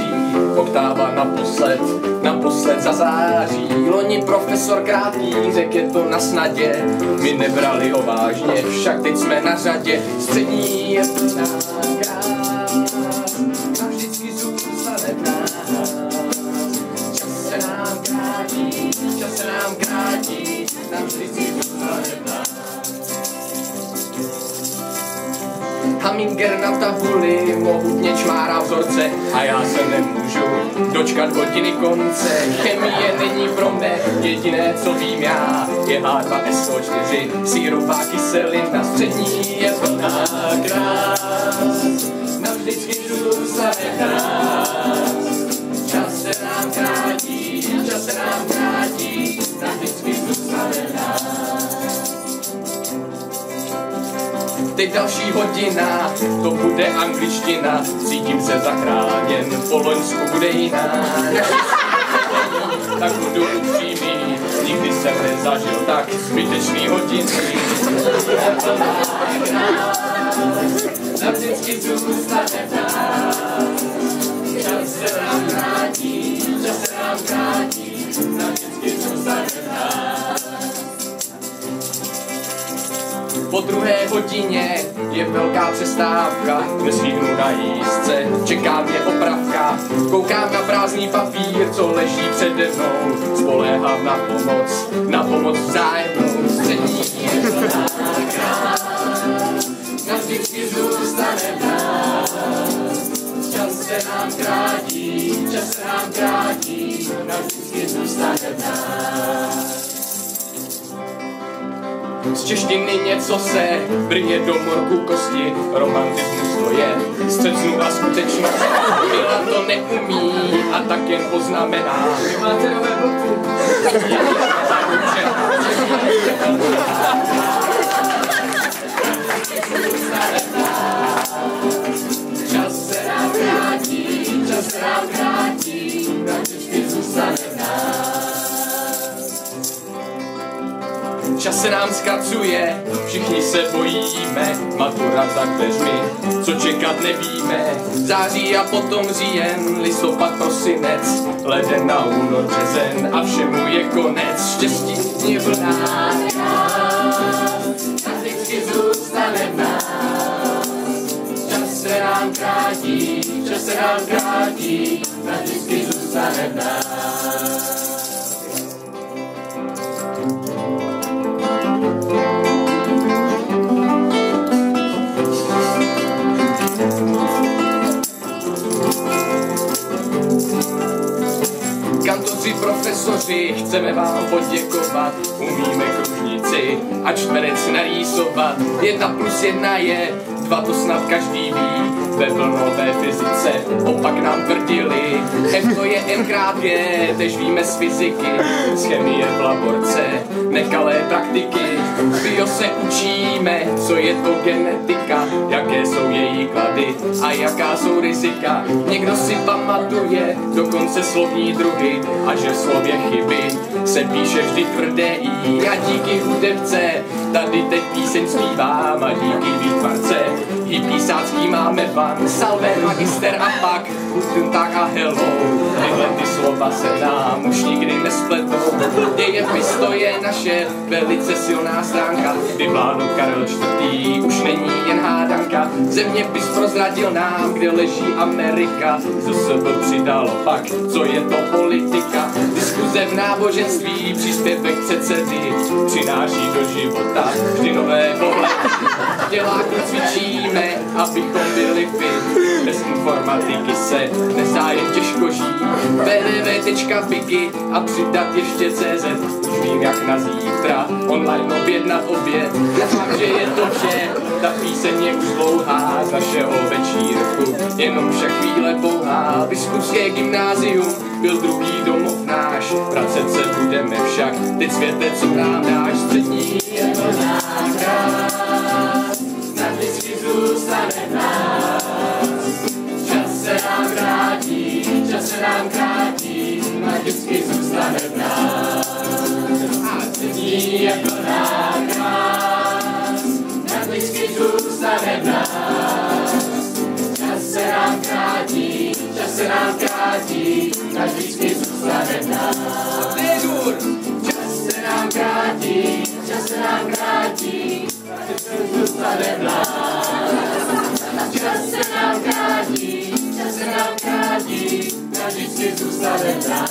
září, oktáva naposled zazáří. Loni profesor Krátký řek, je to na snadě, my nebrali ho vážně, však teď jsme na řadě. Střední je plná krás, navždycky zůstane v nás. Čas se nám krátí, navždycky zůstane v nás. Haminger na tabuli mohutně čmárá vzorce a já se nemůžu dočkat hodiny konce. Chemie není pro mne, jediné co vím já je H2SO4, sírová kyselina. Střední je plná krás, navždycky zůstane v nás. Čas se nám krátí, navždycky zůstane v nás. Teď další hodina, to bude angličtina, cítím se zachráněn, po Loňsku bude jiná. Tak budu upřímný, nikdy jsem nezažil tak zbytečný hodiny. Navždycky zůstane v nás. Čas se nám krátí, navždycky zůstane v nás. Po druhé hodině je velká přestávka, nestihnu na jízdce, čeká mě opravka. Koukám na prázdný papír, co leží přede mnou, spoléhám na pomoc vzájemnou. Střední je plná krás, navždycky zůstane v nás. Čas se nám krátí, navždycky zůstane v nás. Z češtiny něco se brně do morku kosti, romantismus to je střed snu a skutečnost. Milan to neumí a tak jen poznamená. Vy máte nové boty. Čas se nám krátí, navždycky zůstane v nás. Čas se nám zkracuje, všichni se bojíme, matura za dveřmi, co čekat nevíme. Září a potom říjen, listopad, prosinec, leden na únor, březen a všemu je konec. Štěstí je plná krás, navždycky zůstane v nás. Čas se nám krátí, navždycky zůstane v nás. Kantoři, profesoři, chceme vám poděkovat, umíme kružnici a čtverec narýsovat. 1+1 je 2, to snad každý ví, ve vlnové fyzice opak nám tvrdili. F to je M×G, tež víme z fyziky, z chemie v laborce, nekalé praktiky. Bio se učíme, co je to genetika, jaké jsou její klady a jaká jsou rizika. Někdo si pamatuje dokonce slovní druhy a že v slově chyby se píše vždy tvrdé I. A díky hudebce tady teď píseň zpívám a díky výtvarce i písácký máme van. Salve, magister a pak tak a hello. Tyhle ty slova se nám už nikdy nespletou. Dějepis to je naše velice silná stránka, kdy vládl Karel IV. už není jen hádanka. Zeměpis prozradil nám, kde leží Amerika. ZSB přidalo pak, co je to politika. Diskuze v náboženství, příspěvek předsedy přináší do života vždy nové pohledy. V těláku cvičíme, abychom byli fit. Bez informatiky se nezájem těžko žít. www.bigi a přidat ještě CZ. Už vím jak na zítra, online objednat oběd. Doufám, že je to vše, ta píseň je už dlouhá z našeho večírku. Jenom však chvíle pouhá. Biskupské gymnázium byl druhý domov náš. Vracet se budeme však, teď světe, co nám dáš. Střední je plná krás, navždycky zůstane v nás. Čas se nám krátí, navždycky zůstane v nás. A střední je plná krás, navždycky zůstane v nás. Čas se nám krátí, vždycky zůstane v nás.